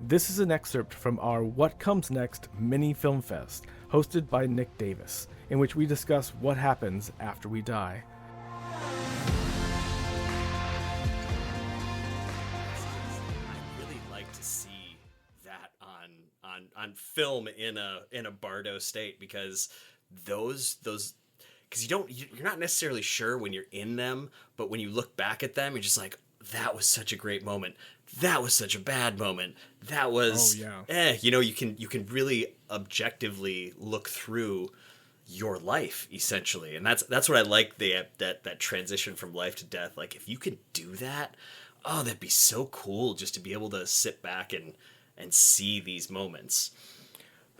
This is an excerpt from our What Comes Next mini film fest, hosted by Nick Davis, in which we discuss what happens after we die. I'd really like to see that on film in a Bardo state, because those because you're not necessarily sure when you're in them, but when you look back at them, you're just like, that was such a great moment. That was such a bad moment. That was, you can really objectively look through your life, essentially. And that's what I like, that transition from life to death. Like, if you could do that, oh, that'd be so cool, just to be able to sit back and see these moments.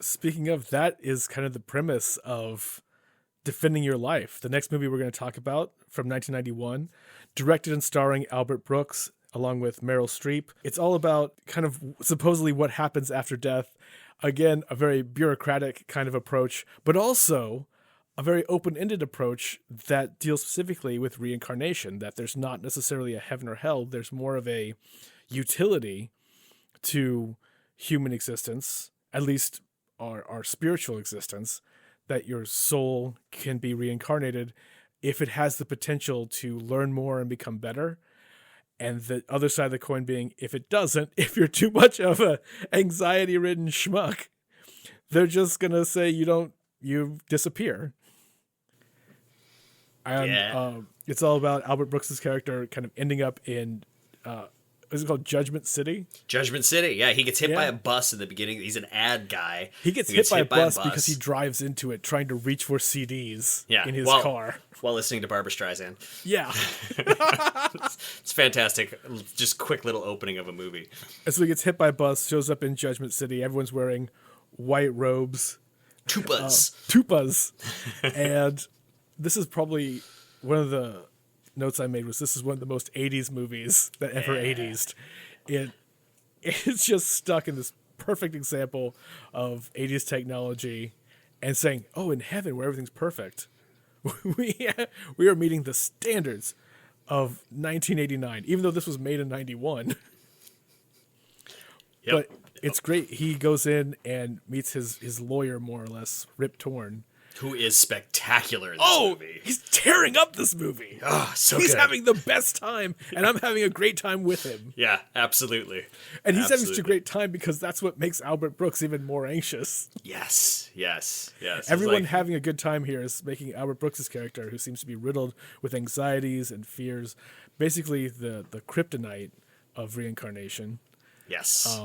Speaking of, that is kind of the premise of Defending Your Life, the next movie we're going to talk about, from 1991, directed and starring Albert Brooks, along with Meryl Streep. It's all about kind of supposedly what happens after death. Again, a very bureaucratic kind of approach, but also a very open-ended approach that deals specifically with reincarnation, that there's not necessarily a heaven or hell. There's more of a utility to human existence, at least our spiritual existence, that your soul can be reincarnated if it has the potential to learn more and become better. And the other side of the coin being, if it doesn't, if you're too much of a anxiety-ridden schmuck, they're just going to say you disappear. And it's all about Albert Brooks' character kind of ending up in, is it called Judgement City? Judgment City, yeah. He gets hit by a bus in the beginning. He's an ad guy. He gets hit by a bus because he drives into it trying to reach for CDs in his car. While listening to Barbra Streisand. Yeah. It's fantastic. Just quick little opening of a movie. And so he gets hit by a bus, shows up in Judgment City. Everyone's wearing white robes. Tupas. And this is probably one of the notes I made, was this is one of the most 80s movies that ever 80s. It's just stuck in this perfect example of 80s technology and saying, oh, in heaven where everything's perfect, we are meeting the standards of 1989, even though this was made in 91. But it's great. He goes in and meets his lawyer, more or less, Rip Torn, who is spectacular in this movie. He's tearing up this movie. Oh, so He's good. having the best time, and I'm having a great time with him. Yeah, absolutely. And he's having such a great time because that's what makes Albert Brooks even more anxious. Yes. Everyone having a good time here is making Albert Brooks' character, who seems to be riddled with anxieties and fears, basically the kryptonite of reincarnation. Yes.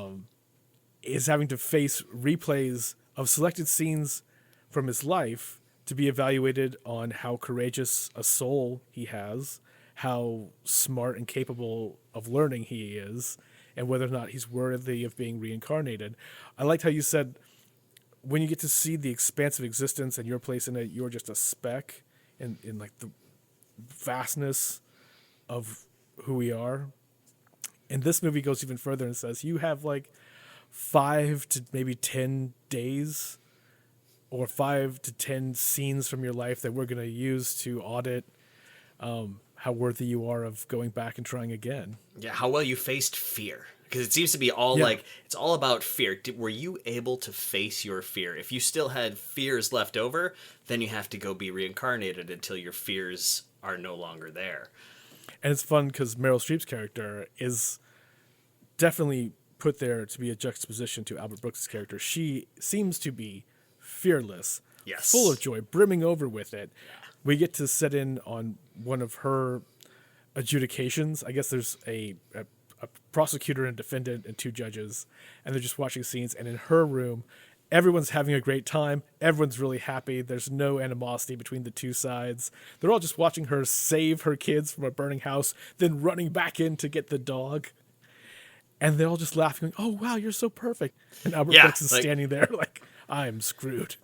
Is having to face replays of selected scenes from his life to be evaluated on how courageous a soul he has, how smart and capable of learning he is, and whether or not he's worthy of being reincarnated. I liked how you said, when you get to see the expansive existence and your place in it, you're just a speck in like the vastness of who we are. And this movie goes even further and says you have like 5 to maybe 10 days or 5 to 10 scenes from your life that we're going to use to audit how worthy you are of going back and trying again. Yeah, how well you faced fear. Because it seems to be all it's all about fear. Were you able to face your fear? If you still had fears left over, then you have to go be reincarnated until your fears are no longer there. And it's fun because Meryl Streep's character is definitely put there to be a juxtaposition to Albert Brooks' character. She seems to be fearless, full of joy, brimming over with it. Yeah. We get to sit in on one of her adjudications. I guess there's a prosecutor and defendant and 2 judges, and they're just watching scenes. And in her room, everyone's having a great time. Everyone's really happy. There's no animosity between the 2 sides. They're all just watching her save her kids from a burning house, then running back in to get the dog. And they're all just laughing, oh, wow, you're so perfect. And Albert Brooks is standing there like, I'm screwed.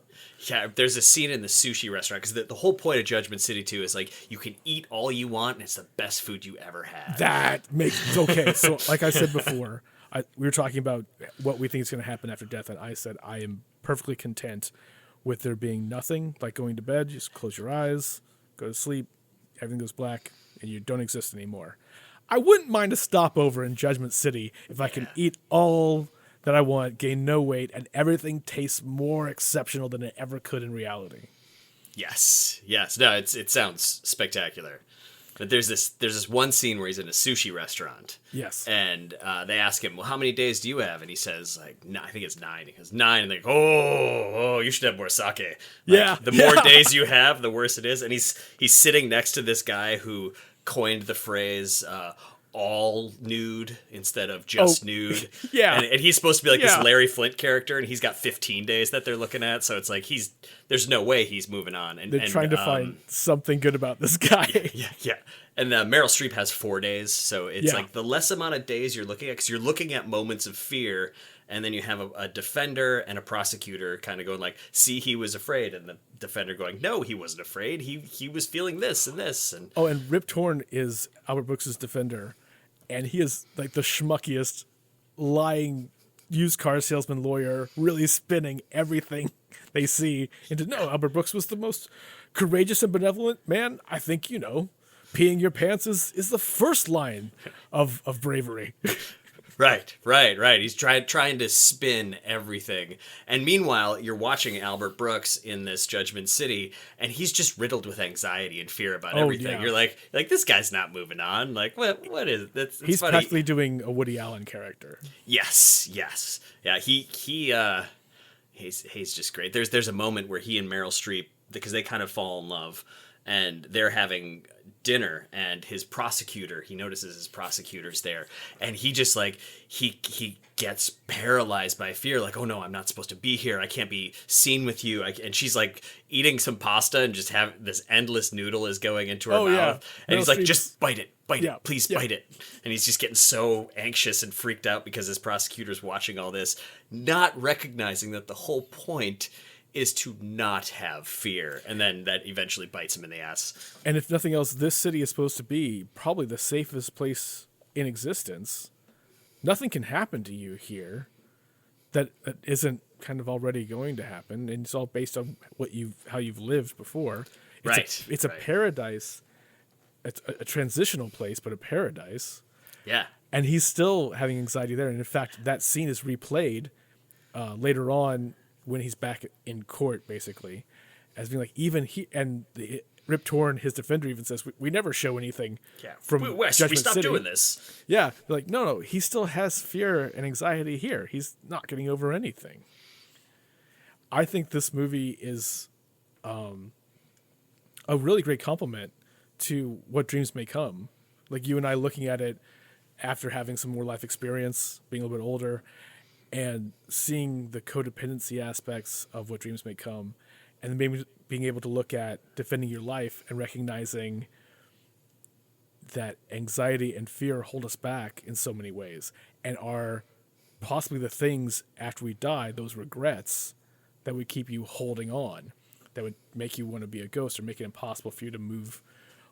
Yeah, there's a scene in the sushi restaurant, because the whole point of Judgment City 2 is like, you can eat all you want, and it's the best food you ever had. That makes okay. So like I said before, we were talking about what we think is going to happen after death, and I said I am perfectly content with there being nothing, like going to bed, just close your eyes, go to sleep, everything goes black, and you don't exist anymore. I wouldn't mind a stopover in Judgment City if I can eat all that I want gain no weight, and everything tastes more exceptional than it ever could in reality. Yes. No, it sounds spectacular. But there's this one scene where he's in a sushi restaurant. Yes. And they ask him, well, how many days do you have? And he says, like, no, I think it's 9. He goes, 9. And they go, oh, you should have more sake. Like, Yeah. The more days you have, the worse it is. And he's sitting next to this guy who coined the phrase, all nude instead of just nude. Yeah. And he's supposed to be like Yeah. this Larry Flint character, and he's got 15 days that they're looking at. So it's like there's no way he's moving on. And They're trying to find something good about this guy. yeah. And Meryl Streep has 4 days, so it's Yeah. like the less amount of days you're looking at, because you're looking at moments of fear, and then you have a defender and a prosecutor kind of going like, see, he was afraid, and the defender going, no, he wasn't afraid. He was feeling this and this. And Oh, and Rip Torn is Albert Brooks's defender, and he is like the schmuckiest, lying used car salesman lawyer, really spinning everything they see into, no, Albert Brooks was the most courageous and benevolent man. I think, peeing your pants is the first line of bravery. Right. He's trying to spin everything. And meanwhile, you're watching Albert Brooks in this Judgment City, and he's just riddled with anxiety and fear about everything. Yeah. You're like this guy's not moving on. Like, what is that's He's funny. practically doing a Woody Allen character. Yes. Yeah, he's just great. There's a moment where he and Meryl Streep, because they kind of fall in love, and they're having dinner, and he notices his prosecutor's there, and he just like he gets paralyzed by fear, like, oh no, I'm not supposed to be here, I can't be seen with you. And she's like eating some pasta, and just have this endless noodle is going into her mouth, and he's like, just bite it, please bite it. And he's just getting so anxious and freaked out because his prosecutor's watching all this, not recognizing that the whole point is to not have fear, and then that eventually bites him in the ass. And if nothing else, this city is supposed to be probably the safest place in existence. Nothing can happen to you here that isn't kind of already going to happen, and it's all based on how you've lived before. It's a paradise. It's a transitional place, but a paradise. Yeah. And he's still having anxiety there. And in fact, that scene is replayed later on when he's back in court, basically, as being like, even he and Rip Torn, his defender, even says, we never show anything from Judgment we stopped City. doing this. Yeah, they're like, no, he still has fear and anxiety here. He's not getting over anything. I think this movie is a really great compliment to What Dreams May Come. Like, you and I looking at it after having some more life experience, being a little bit older, and seeing the codependency aspects of What Dreams May Come, and then maybe being able to look at Defending Your Life and recognizing that anxiety and fear hold us back in so many ways, and are possibly the things after we die, those regrets, that would keep you holding on, that would make you want to be a ghost or make it impossible for you to move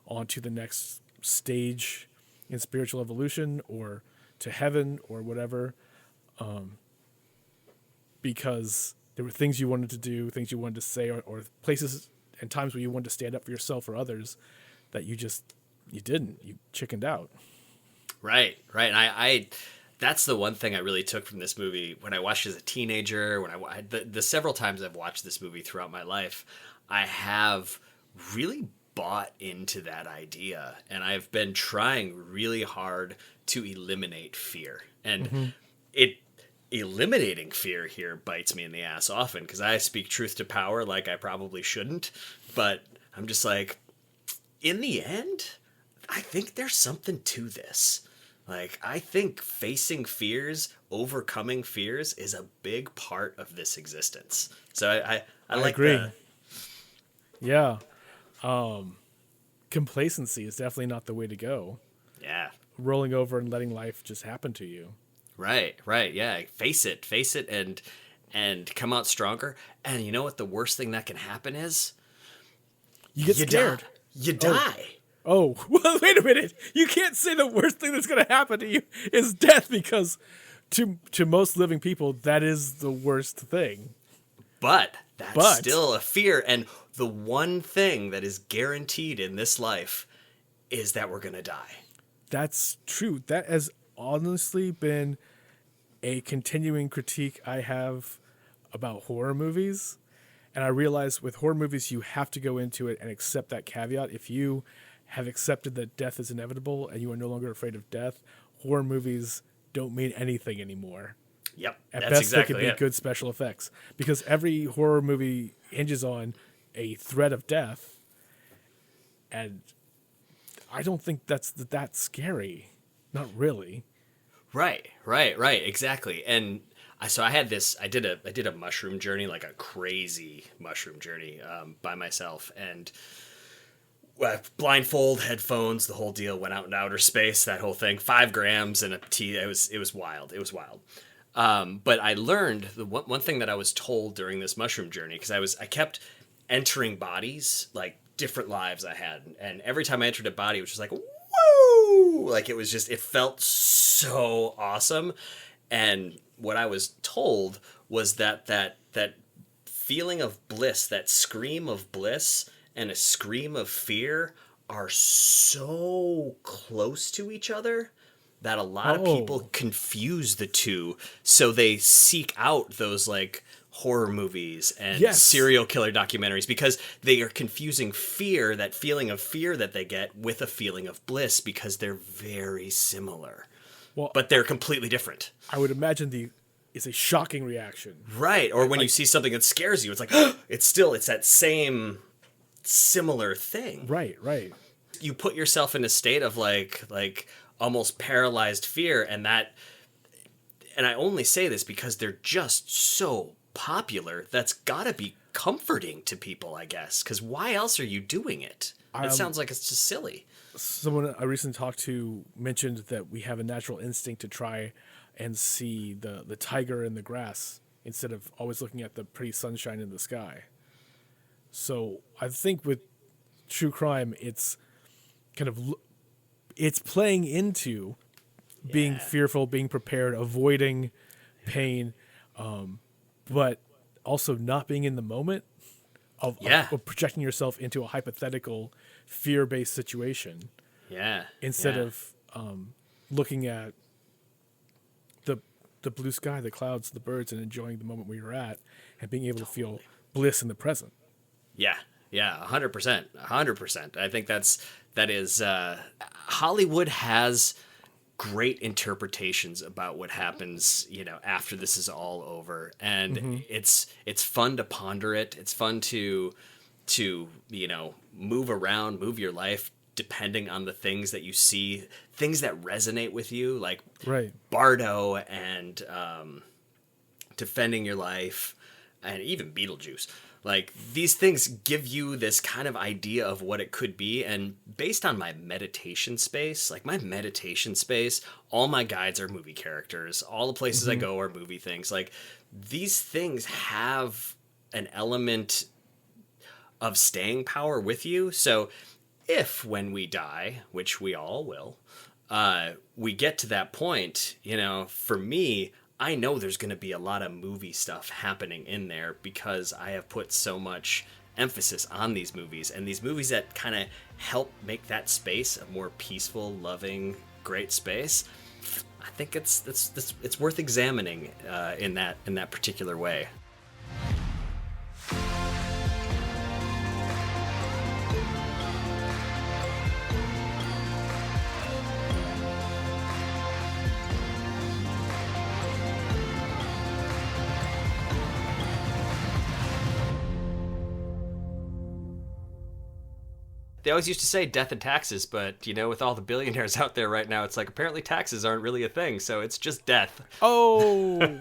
on to the next stage in spiritual evolution or to heaven or whatever. Because there were things you wanted to do, things you wanted to say, or places and times where you wanted to stand up for yourself or others that you didn't. You chickened out. Right. I that's the one thing I really took from this movie when I watched it as a teenager, when the several times I've watched this movie throughout my life, I have really bought into that idea, and I've been trying really hard to eliminate fear. And eliminating fear here bites me in the ass often, because I speak truth to power like I probably shouldn't, but I'm just like, in the end, I think there's something to this. Like, I think facing fears, overcoming fears is a big part of this existence. So I like agree. that. Yeah. Complacency is definitely not the way to go. Yeah. Rolling over and letting life just happen to you. Right. Yeah. Face it, and come out stronger. And you know what the worst thing that can happen is? You get scared. You die. Oh, well, wait a minute. You can't say the worst thing that's going to happen to you is death, because to most living people, that is the worst thing. But that's still a fear. And the one thing that is guaranteed in this life is that we're going to die. That's true. That has honestly been a continuing critique I have about horror movies. And I realize with horror movies, you have to go into it and accept that caveat. If you have accepted that death is inevitable and you are no longer afraid of death, horror movies don't mean anything anymore. Yep, At that's best, exactly they could be it. good special effects. Because every horror movie hinges on a threat of death. And I don't think that's that scary. Not really. Right, exactly. And I did a mushroom journey, like a crazy mushroom journey, by myself, and blindfold, headphones, the whole deal. Went out into outer space, that whole thing. 5 grams and a tea. It was wild. It was wild. But I learned the one thing that I was told during this mushroom journey, because I kept entering bodies, like different lives I had, and every time I entered a body, it was just like woo, like it felt so awesome. And what I was told was that feeling of bliss, that scream of bliss and a scream of fear are so close to each other that a lot of people confuse the two. So they seek out those like horror movies and serial killer documentaries because they are confusing fear, that feeling of fear that they get, with a feeling of bliss, because they're very similar. Well, but they're completely different. I would imagine it's a shocking reaction. Right. Or when you see something that scares you, it's like, it's that same similar thing. Right. You put yourself in a state of like almost paralyzed fear, and I only say this because they're just so popular. That's gotta be comforting to people, I guess, because why else are you doing it? It sounds like it's just silly. Someone I recently talked to mentioned that we have a natural instinct to try and see the tiger in the grass instead of always looking at the pretty sunshine in the sky. So I think with true crime, it's playing into being fearful, being prepared, avoiding pain, but also not being in the moment of projecting yourself into a hypothetical fear-based situation. Yeah. Instead of looking at the blue sky, the clouds, the birds, and enjoying the moment where you're at and being able to feel bliss in the present. Yeah. 100%. 100%. I think that is Hollywood has great interpretations about what happens, after this is all over. And it's fun to ponder it. It's fun to move around, move your life depending on the things that you see, things that resonate with you, like Bardo and Defending Your Life, and even Beetlejuice. Like, these things give you this kind of idea of what it could be. And based on my meditation space, all my guides are movie characters. All the places I go are movie things. Like, these things have an element of staying power with you. So if when we die, which we all will, we get to that point, for me, I know there's going to be a lot of movie stuff happening in there because I have put so much emphasis on these movies, and these movies that kind of help make that space a more peaceful, loving, great space. I think it's worth examining in that particular way. They always used to say death and taxes, but, with all the billionaires out there right now, it's like apparently taxes aren't really a thing, so it's just death. Oh,